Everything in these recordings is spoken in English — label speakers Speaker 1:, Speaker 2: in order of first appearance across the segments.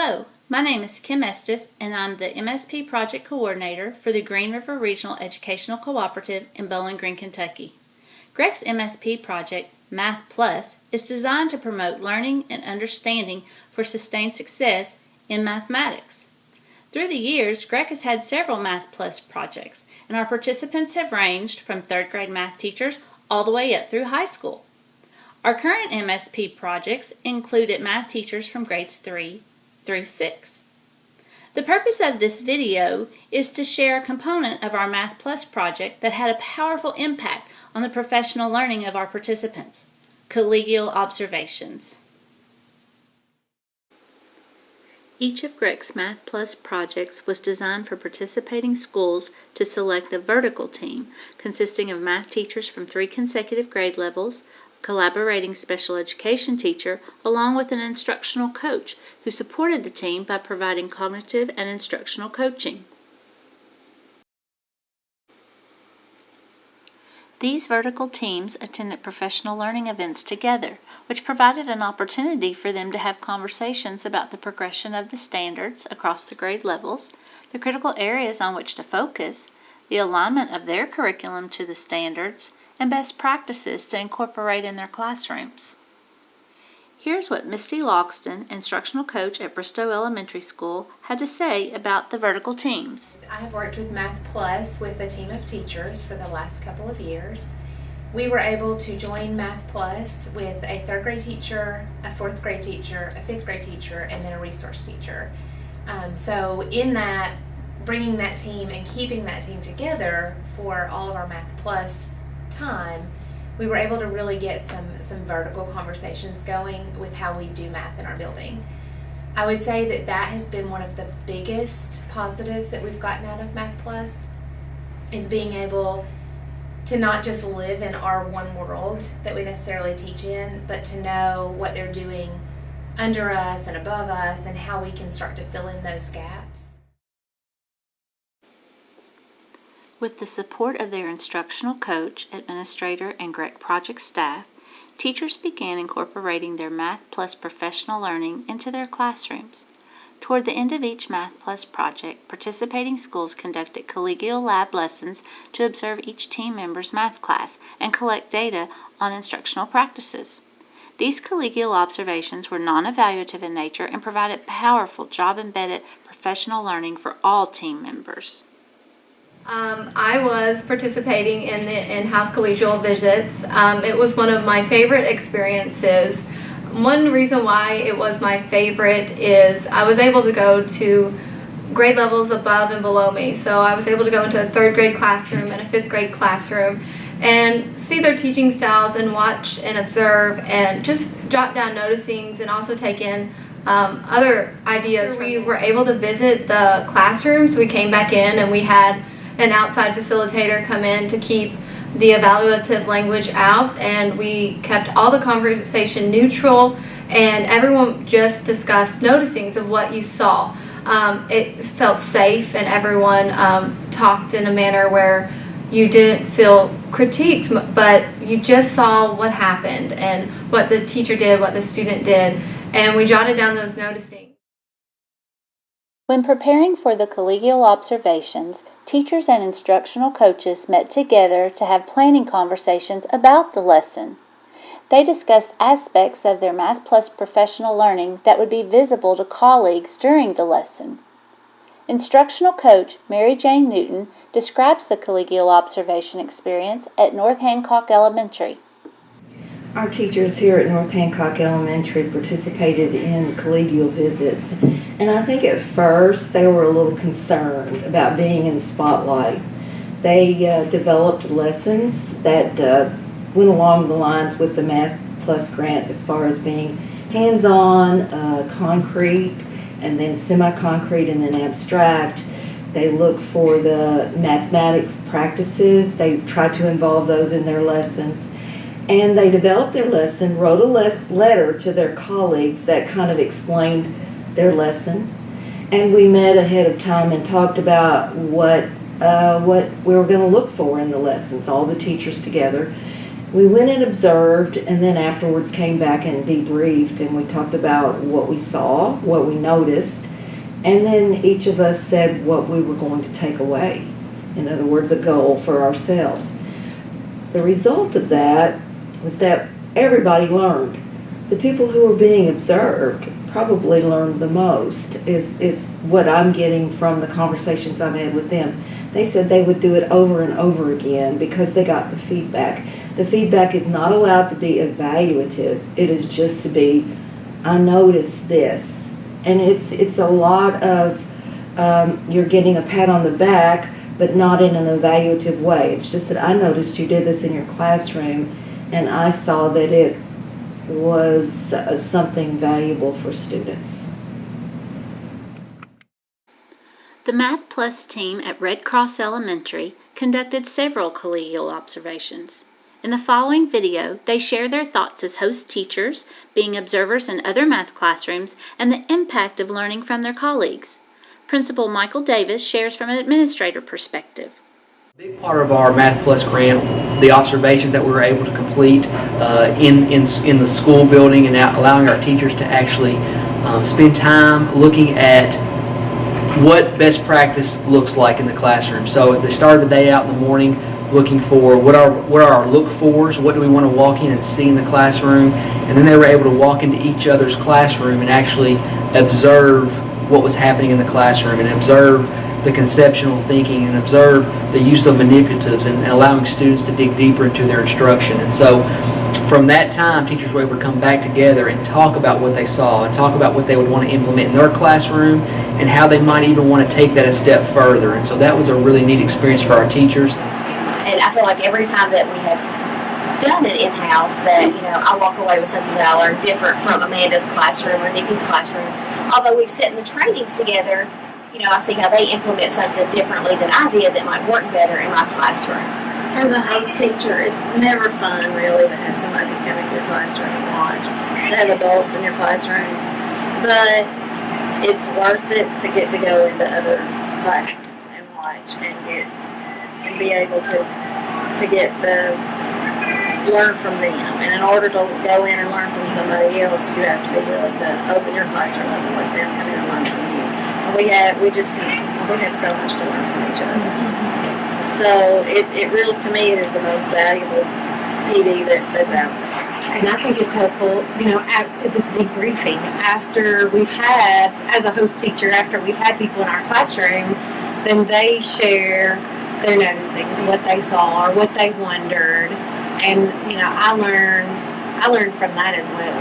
Speaker 1: Hello, my name is Kim Estes, and I'm the MSP Project Coordinator for the Green River Regional Educational Cooperative in Bowling Green, Kentucky. Greg's MSP project, MathPLUS, is designed to promote learning and understanding for sustained success in mathematics. Through the years, Greg has had several MathPLUS projects, and our participants have ranged from third grade math teachers all the way up through high school. Our current MSP projects included math teachers from grades 3 through 6. The purpose of this video is to share a component of our MathPLUS project that had a powerful impact on the professional learning of our participants: collegial observations. Each of Greg's MathPLUS projects was designed for participating schools to select a vertical team consisting of math teachers from 3 consecutive grade levels, collaborating special education teacher, along with an instructional coach who supported the team by providing cognitive and instructional coaching. These vertical teams attended professional learning events together, which provided an opportunity for them to have conversations about the progression of the standards across the grade levels, the critical areas on which to focus, the alignment of their curriculum to the standards, and best practices to incorporate in their classrooms. Here's what Misty Loxton, instructional coach at Bristow Elementary School, had to say about the vertical teams.
Speaker 2: I have worked with MathPLUS with a team of teachers for the last couple of years. We were able to join MathPLUS with a 3rd grade teacher, a 4th grade teacher, a 5th grade teacher, and then a resource teacher. So in that, bringing that team and keeping that team together for all of our MathPLUS time, we were able to really get some vertical conversations going with how we do math in our building. I would say that has been one of the biggest positives that we've gotten out of MathPLUS, is being able to not just live in our one world that we necessarily teach in, but to know what they're doing under us and above us and how we can start to fill in those gaps.
Speaker 1: With the support of their instructional coach, administrator, and Greg project staff, teachers began incorporating their MathPLUS professional learning into their classrooms. Toward the end of each MathPLUS project, participating schools conducted collegial lab lessons to observe each team member's math class and collect data on instructional practices. These collegial observations were non-evaluative in nature and provided powerful job-embedded professional learning for all team members.
Speaker 3: I was participating in the in-house collegial visits. It was one of my favorite experiences. One reason why it was my favorite is I was able to go to grade levels above and below me. So I was able to go into a 3rd grade classroom and a 5th grade classroom and see their teaching styles and watch and observe and just jot down noticings and also take in other ideas. We were able to visit the classrooms. We came back in and we had an outside facilitator come in to keep the evaluative language out, and we kept all the conversation neutral, and everyone just discussed noticings of what you saw. It felt safe, and everyone talked in a manner where you didn't feel critiqued, but you just saw what happened and what the teacher did, what the student did, and we jotted down those noticings.
Speaker 1: When preparing for the collegial observations, teachers and instructional coaches met together to have planning conversations about the lesson. They discussed aspects of their MathPLUS professional learning that would be visible to colleagues during the lesson. Instructional coach Mary Jane Newton describes the collegial observation experience at North Hancock Elementary.
Speaker 4: Our teachers here at North Hancock Elementary participated in collegial visits, and I think at first they were a little concerned about being in the spotlight. They developed lessons that went along the lines with the MathPLUS grant as far as being hands-on, concrete, and then semi-concrete, and then abstract. They look for the mathematics practices. They try to involve those in their lessons. And they developed their lesson, wrote a letter to their colleagues that kind of explained their lesson. And we met ahead of time and talked about what we were going to look for in the lessons, all the teachers together. We went and observed, and then afterwards came back and debriefed, and we talked about what we saw, what we noticed, and then each of us said what we were going to take away. In other words, a goal for ourselves. The result of that was that everybody learned. The people who were being observed probably learned the most, is what I'm getting from the conversations I've had with them. They said they would do it over and over again because they got the feedback. The feedback is not allowed to be evaluative. It is just to be, I noticed this. And it's a lot of, you're getting a pat on the back, but not in an evaluative way. It's just that I noticed you did this in your classroom, and I saw that it was something valuable for students.
Speaker 1: The MathPLUS team at Red Cross Elementary conducted several collegial observations. In the following video, they share their thoughts as host teachers, being observers in other math classrooms, and the impact of learning from their colleagues. Principal Michael Davis shares from an administrator perspective.
Speaker 5: A big part of our MathPLUS grant, the observations that we were able to complete in the school building, and allowing our teachers to actually spend time looking at what best practice looks like in the classroom. So they started the day out in the morning looking for what are our look-fors, what do we want to walk in and see in the classroom, and then they were able to walk into each other's classroom and actually observe what was happening in the classroom, and observe the conceptual thinking, and observe the use of manipulatives, and allowing students to dig deeper into their instruction. And so from that time, teachers were able to come back together and talk about what they saw, and talk about what they would want to implement in their classroom, and how they might even want to take that a step further. And so that was a really neat experience for our teachers.
Speaker 6: And I feel like every time that we have done it in-house, that, I walk away with something that I learned different from Amanda's classroom or Nikki's classroom. Although we've sat in the trainings together, I see how they implement something differently than I did that might work better in my classroom.
Speaker 7: As a host teacher, it's never fun, really, to have somebody come into your classroom and watch. To have adults in your classroom. But it's worth it to get to go into other classrooms and watch and be able to get the learn from them. And in order to go in and learn from somebody else, you have to be willing to open your classroom up and let them come in and learn from you. And we have so much to learn from each other. So it really, to me, is the most valuable PD that's out there.
Speaker 8: And I think it's helpful, at this debriefing after we've had, as a host teacher, after we've had people in our classroom, then they share their noticings, what they saw or what they wondered, and I learned from that as well.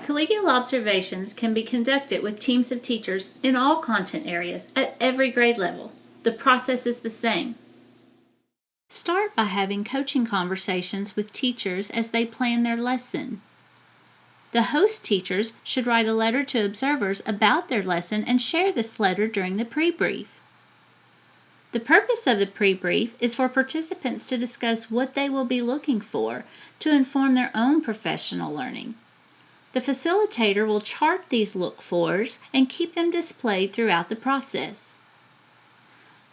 Speaker 1: Collegial observations can be conducted with teams of teachers in all content areas at every grade level. The process is the same. Start by having coaching conversations with teachers as they plan their lesson. The host teachers should write a letter to observers about their lesson and share this letter during the pre-brief. The purpose of the pre-brief is for participants to discuss what they will be looking for to inform their own professional learning. The facilitator will chart these look-fors and keep them displayed throughout the process.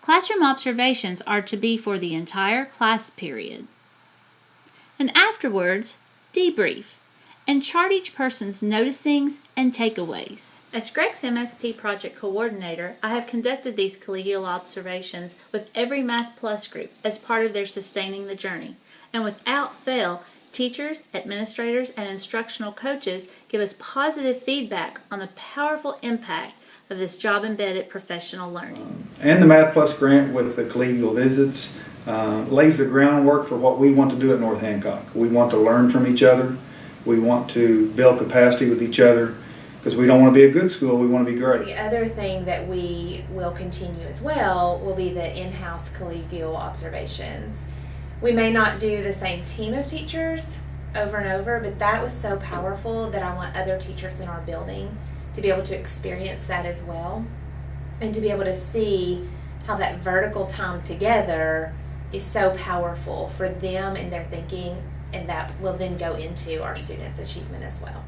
Speaker 1: Classroom observations are to be for the entire class period. And afterwards, debrief and chart each person's noticings and takeaways. As Greg's MSP project coordinator, I have conducted these collegial observations with every MathPLUS group as part of their Sustaining the Journey. And without fail, teachers, administrators, and instructional coaches give us positive feedback on the powerful impact of this job-embedded professional learning.
Speaker 9: And the MathPLUS grant with the collegial visits lays the groundwork for what we want to do at North Hancock. We want to learn from each other. We want to build capacity with each other, because we don't want to be a good school, we want to be great.
Speaker 2: The other thing that we will continue as well will be the in-house collegial observations. We may not do the same team of teachers over and over, but that was so powerful that I want other teachers in our building to be able to experience that as well, and to be able to see how that vertical time together is so powerful for them and their thinking, and that will then go into our students' achievement as well.